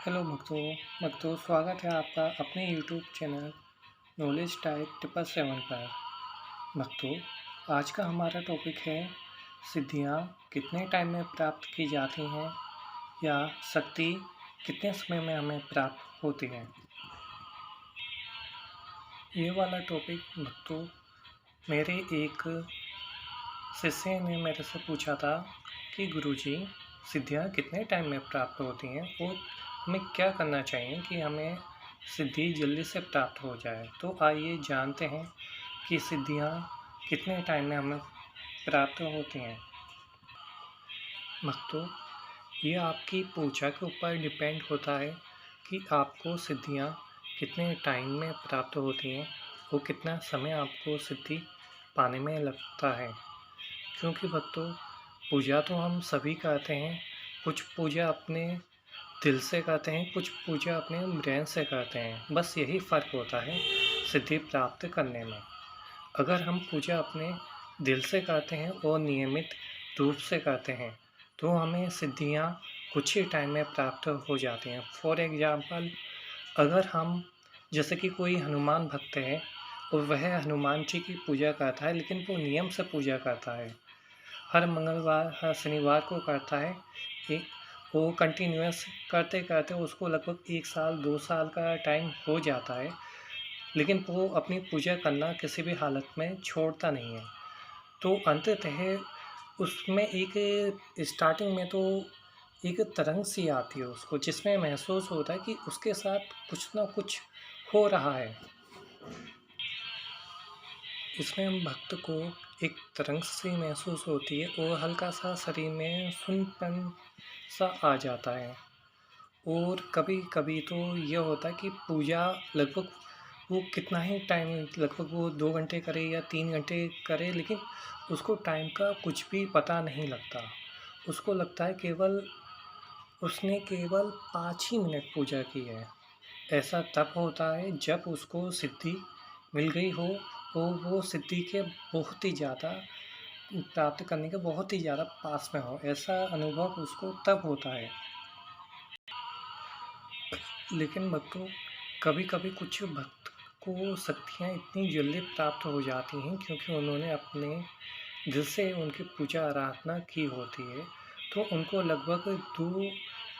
Hello भक्तों स्वागत है आपका अपने यूट्यूब चैनल नॉलेज टाइप 777 पर। भक्तों, आज का हमारा टॉपिक है सिद्धियाँ कितने टाइम में प्राप्त की जाती हैं या शक्ति कितने समय में हमें प्राप्त होती है। ये वाला टॉपिक भक्तों मेरे एक शिष्य ने मेरे से पूछा था कि गुरुजी, सिद्धियाँ कितने टाइम में प्राप्त होती हैं और हमें क्या करना चाहिए कि हमें सिद्धि जल्दी से प्राप्त हो जाए। तो आइए जानते हैं कि सिद्धियाँ कितने टाइम में हमें प्राप्त होती हैं। भक्तों, ये आपकी पूजा के ऊपर डिपेंड होता है कि आपको सिद्धियाँ कितने टाइम में प्राप्त होती हैं और कितना समय आपको सिद्धि पाने में लगता है। क्योंकि भक्तों, पूजा तो हम सभी करते हैं। कुछ पूजा अपने दिल से करते हैं, कुछ पूजा अपने ब्रेन से करते हैं। बस यही फ़र्क होता है सिद्धि प्राप्त करने में। अगर हम पूजा अपने दिल से करते हैं और नियमित रूप से करते हैं तो हमें सिद्धियाँ कुछ ही टाइम में प्राप्त हो जाती हैं। फॉर एग्ज़ाम्पल, अगर हम जैसे कि कोई हनुमान भक्त है और वह हनुमान जी की पूजा करता है, लेकिन वो नियम से पूजा करता है, हर मंगलवार हर शनिवार को करता है। एक वो कंटिन्यूअस करते करते उसको लगभग 1 साल 2 साल का टाइम हो जाता है, लेकिन वो अपनी पूजा करना किसी भी हालत में छोड़ता नहीं है। तो अंततः उसमें एक स्टार्टिंग में तो एक तरंग सी आती है उसको, जिसमें महसूस होता है कि उसके साथ कुछ ना कुछ हो रहा है। इसमें हम भक्त को एक तरंग सी महसूस होती है और हल्का सा शरीर में सुन्नपन सा आ जाता है। और कभी कभी तो ये होता है कि पूजा लगभग वो कितना ही टाइम, लगभग वो 2 घंटे करे या 3 घंटे करे, लेकिन उसको टाइम का कुछ भी पता नहीं लगता। उसको लगता है केवल उसने केवल 5 ही मिनट पूजा की है। ऐसा तब होता है जब उसको सिद्धि मिल गई हो और वो सिद्धि के बहुत ही ज़्यादा प्राप्त करने के बहुत ही ज़्यादा पास में हो। ऐसा अनुभव उसको तब होता है। लेकिन भक्तों, कभी कभी कुछ भक्त को शक्तियाँ इतनी जल्दी प्राप्त हो जाती हैं क्योंकि उन्होंने अपने दिल से उनकी पूजा आराधना की होती है। तो उनको लगभग 2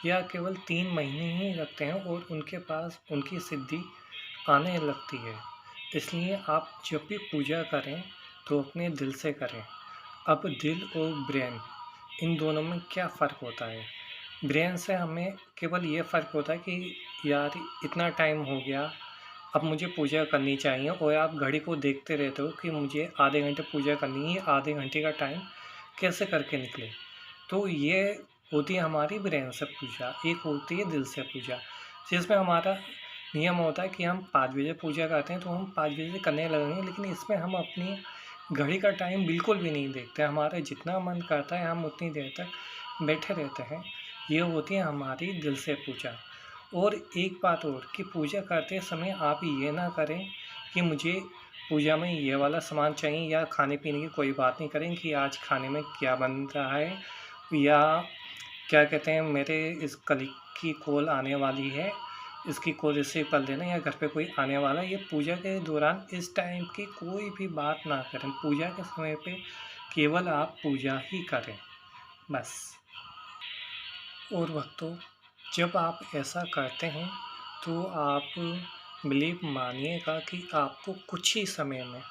या केवल 3 महीने ही लगते हैं और उनके पास उनकी सिद्धि आने लगती है। इसलिए आप जब भी पूजा करें तो अपने दिल से करें। अब दिल और ब्रेन, इन दोनों में क्या फ़र्क होता है? ब्रेन से हमें केवल ये फ़र्क होता है कि यार इतना टाइम हो गया, अब मुझे पूजा करनी चाहिए, और आप घड़ी को देखते रहते हो कि मुझे आधे घंटे पूजा करनी है, आधे घंटे का टाइम कैसे करके निकले। तो ये होती है हमारी ब्रेन से पूजा। एक होती है दिल से पूजा, जिसमें हमारा नियम होता है कि हम 5 बजे पूजा करते हैं तो हम 5 बजे करने लगेंगे, लेकिन इसमें हम अपनी घड़ी का टाइम बिल्कुल भी नहीं देखते। हमारा जितना मन करता है हम उतनी देर तक बैठे रहते हैं। ये होती है हमारी दिल से पूजा। और एक बात और कि पूजा करते समय आप ये ना करें कि मुझे पूजा में ये वाला सामान चाहिए, या खाने पीने की कोई बात नहीं करें कि आज खाने में क्या बन रहा है, या क्या कहते हैं मेरे इस कलीग की कॉल आने वाली है, इसकी कॉल रिसीव कर लेना, या घर पे कोई आने वाला है। ये पूजा के दौरान इस टाइम की कोई भी बात ना करें। पूजा के समय पे केवल आप पूजा ही करें, बस। और भक्तों, जब आप ऐसा करते हैं तो आप बिलीव मानिएगा कि आपको कुछ ही समय में,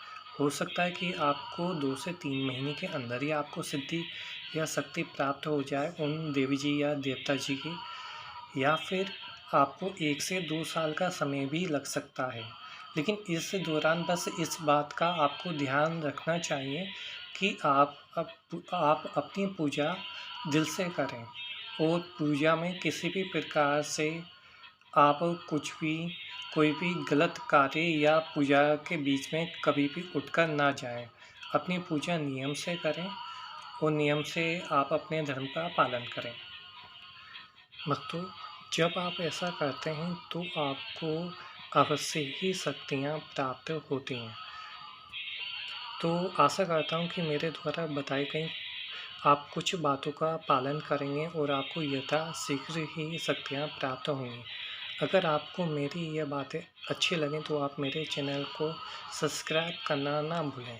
हो सकता है कि आपको 2 से 3 महीने के अंदर ही आपको सिद्धि या शक्ति प्राप्त हो जाए उन देवी जी या देवता जी की, या फिर आपको 1 से 2 साल का समय भी लग सकता है। लेकिन इस दौरान बस इस बात का आपको ध्यान रखना चाहिए कि आप अपनी पूजा दिल से करें और पूजा में किसी भी प्रकार से आप कुछ भी, कोई भी गलत कार्य या पूजा के बीच में कभी भी उठकर ना जाएं। अपनी पूजा नियम से करें और नियम से आप अपने धर्म का पालन करें। भक्तों, जब आप ऐसा करते हैं तो आपको अवश्य ही शक्तियाँ प्राप्त होती हैं। तो आशा करता हूँ कि मेरे द्वारा बताई गई आप कुछ बातों का पालन करेंगे और आपको यथाशीघ्र ही शक्तियाँ प्राप्त होंगी। अगर आपको मेरी ये बातें अच्छी लगें तो आप मेरे चैनल को सब्सक्राइब करना ना भूलें।